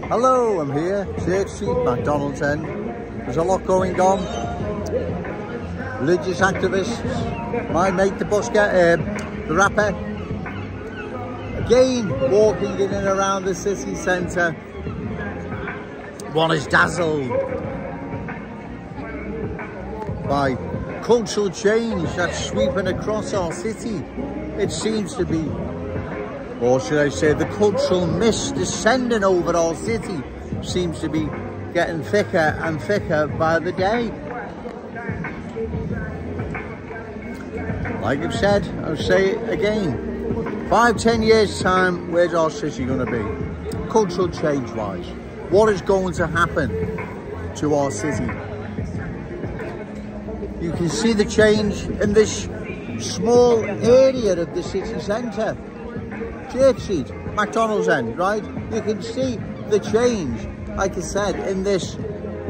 Hello, I'm here, Church Street, McDonald's End. There's a lot going on. Religious activists, my mate the busker, the rapper, again walking in and around the city centre. One is dazzled by cultural change that's sweeping across our city. It seems to be, or should I say, the cultural mist descending over our city seems to be getting thicker and thicker by the day. Like I've said, I'll say it again. 5-10 years time, where's our city going to be? Cultural change wise. What is going to happen to our city? You can see the change in this small area of the city centre. Church Street, McDonald's End, right? You can see the change, like I said, in this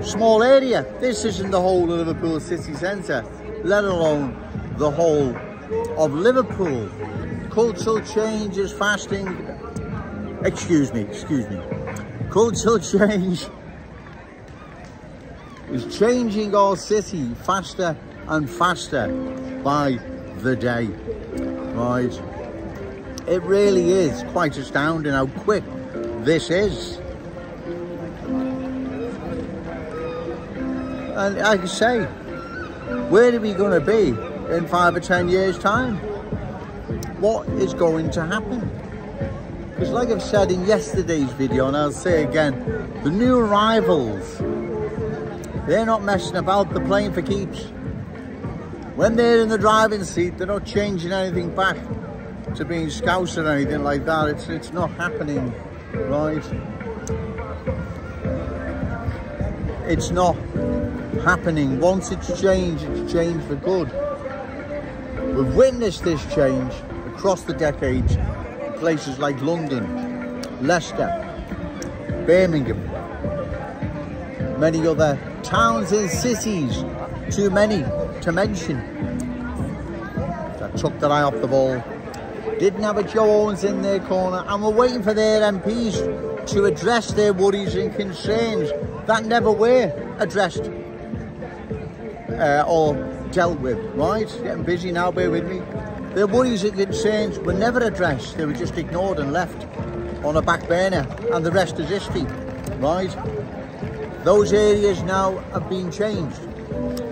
small area. This isn't the whole of Liverpool city centre, let alone the whole of Liverpool. Cultural change is fasting. Excuse me. Cultural change is changing our city faster and faster by the day, right? It really is quite astounding how quick this is. And like I say, where are we going to be in 5 or 10 years time? What is going to happen? Because like I've said in yesterday's video, and I'll say again, the new arrivals, they're not messing about, they're playing for keeps. When they're in the driving seat, they're not changing anything back to being Scouse or anything like that. It's not happening, right? It's not happening. Once it's changed for good. We've witnessed this change across the decades in places like London, Leicester, Birmingham, many other towns and cities, too many to mention, that took their eye off the ball. Didn't have a Joe Owens in their corner, and we're waiting for their MPs to address their worries and concerns that never were addressed or dealt with, right? Getting busy now, bear with me. Their worries and concerns were never addressed. They were just ignored and left on a back burner, and the rest is history, right? Those areas now have been changed.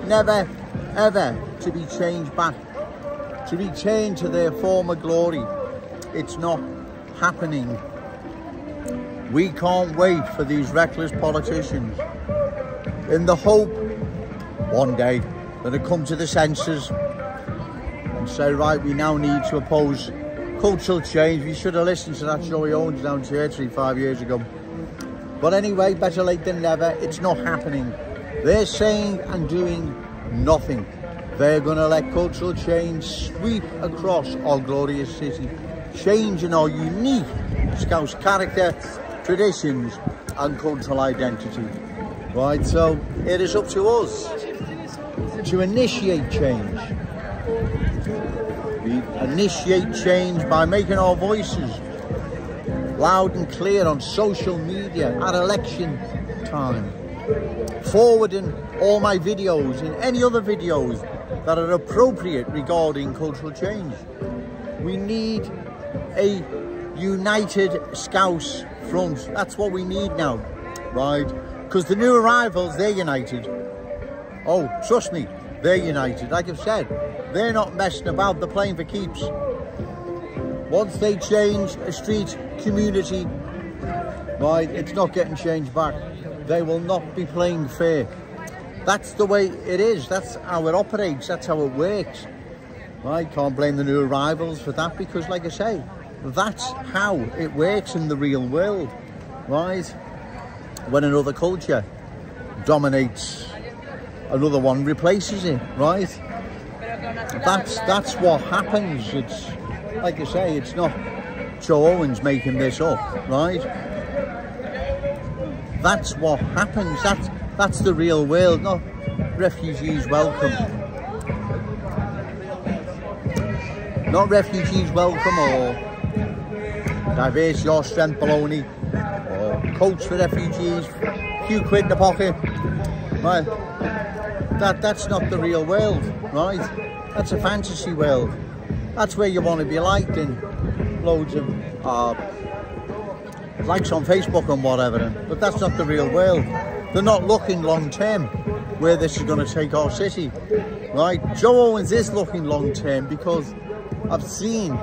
Never, ever to be changed back, to return to their former glory. It's not happening. We can't wait for these reckless politicians in the hope one day that they come to the senses and say, right, we now need to oppose cultural change. We should have listened to that Joey Owens down Church Street 5 years ago. But anyway, better late than never. It's not happening. They're saying and doing nothing. They're going to let cultural change sweep across our glorious city, changing our unique Scouse character, traditions and cultural identity. Right, so it is up to us to initiate change. We initiate change by making our voices loud and clear on social media at election time, forwarding all my videos and any other videos that are appropriate regarding cultural change. We need a united Scouse front. That's what we need now, right? Because the new arrivals, they're united. Oh, trust me, they're united. Like I've said, they're not messing about, they're playing for keeps. Once they change a street community, right, it's not getting changed back. They will not be playing fair. That's the way it is. That's how it operates. That's how it works. Right? Can't blame the new arrivals for that, because like I say, that's how it works in the real world. Right? When another culture dominates, another one replaces it. Right? That's what happens. It's like I say, it's not Joe Owens making this up. Right? That's what happens. That's the real world, not refugees welcome. Not refugees welcome or diverse your strength baloney or coats for refugees, a few quid in the pocket. Right? That's not the real world, right? That's a fantasy world. That's where you want to be liked in loads of likes on Facebook and whatever, but that's not the real world. They're not looking long term where this is going to take our city, right? Joe Owens is looking long term because I've seen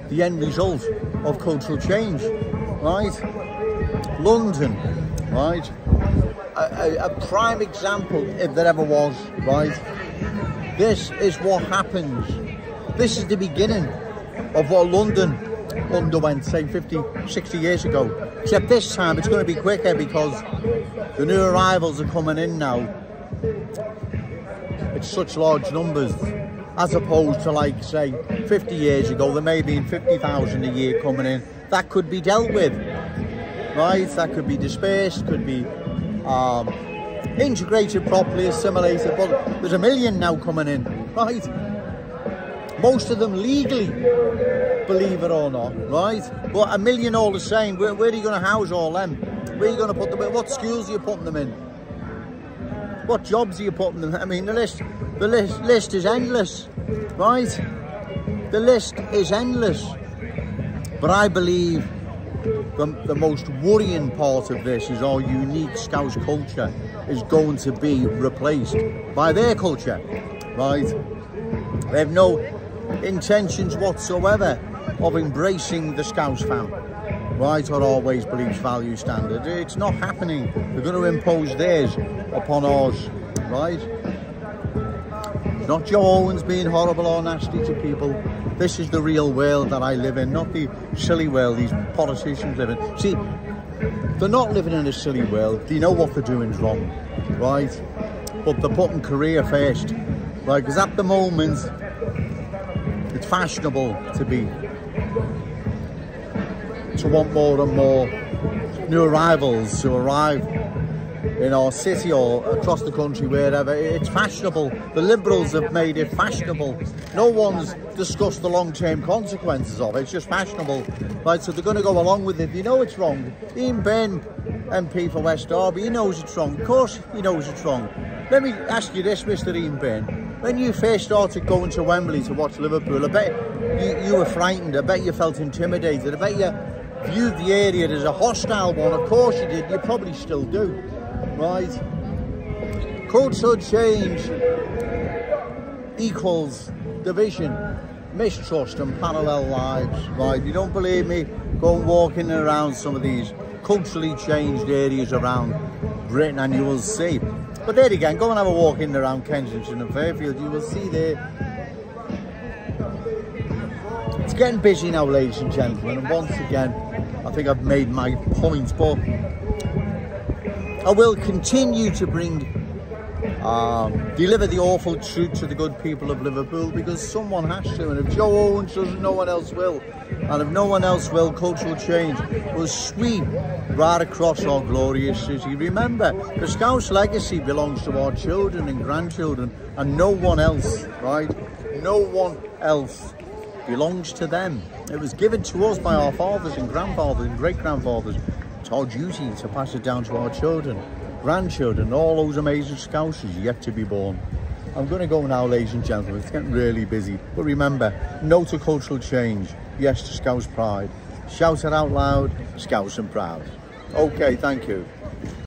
the end result of cultural change, right? London, right? A prime example, if there ever was, right? This is what happens. This is the beginning of what London underwent, say 50, 60 years ago. Except this time it's going to be quicker because the new arrivals are coming in now. It's such large numbers, as opposed to, like, say, 50 years ago, there may be 50,000 a year coming in. That could be dealt with, right? That could be dispersed, could be integrated properly, assimilated, but there's 1 million now coming in, right? Most of them legally, believe it or not, right? But 1 million all the same. Where are you going to house all them? Where are you going to put them in? What schools are you putting them in? What jobs are you putting them in? I mean, the list is endless, right? The list is endless. But I believe the most worrying part of this is our unique Scouse culture is going to be replaced by their culture, right? They have no intentions whatsoever of embracing the Scouse fam, right, or always beliefs, value, standard. It's not happening. They're going to impose theirs upon ours, right? It's not Joe Owens being horrible or nasty to people. This is the real world that I live in, not the silly world these politicians live in. See, they're not living in a silly world. They know what they're doing is wrong, right? But they're putting career first, right? Because at the moment, it's fashionable to want more and more new arrivals to arrive in our city or across the country, wherever. It's fashionable. The Liberals have made it fashionable. No one's discussed the long-term consequences of it. It's just fashionable, right? So they're going to go along with it. You know it's wrong. Ian Byrne, MP for West Derby, he knows it's wrong. Of course he knows it's wrong. Let me ask you this, Mr. Ian Byrne. When you first started going to Wembley to watch Liverpool, I bet you were frightened. I bet you felt intimidated. I bet you viewed the area as a hostile one. Of course you did. You probably still do, right? Cultural change equals division, mistrust and parallel lives, right? If you don't believe me, go and walk in and around some of these culturally changed areas around Britain and you will see. But there again, go and have a walk in and around Kensington and Fairfield, you will see there. It's getting busy now, ladies and gentlemen, and once again, I think I've made my point, but I will continue to deliver the awful truth to the good people of Liverpool, because someone has to, and if Joe Owens doesn't, no one else will. And if no one else will, cultural change will sweep right across our glorious city. Remember, the Scouse legacy belongs to our children and grandchildren, and no one else, right? No one else belongs to them. It was given to us by our fathers and grandfathers and great-grandfathers. It's our duty to pass it down to our children, grandchildren, all those amazing Scousers yet to be born. I'm going to go now, ladies and gentlemen. It's getting really busy. But remember, no to cultural change. Yes to Scouse pride. Shout it out loud, Scouse and proud. Okay, thank you.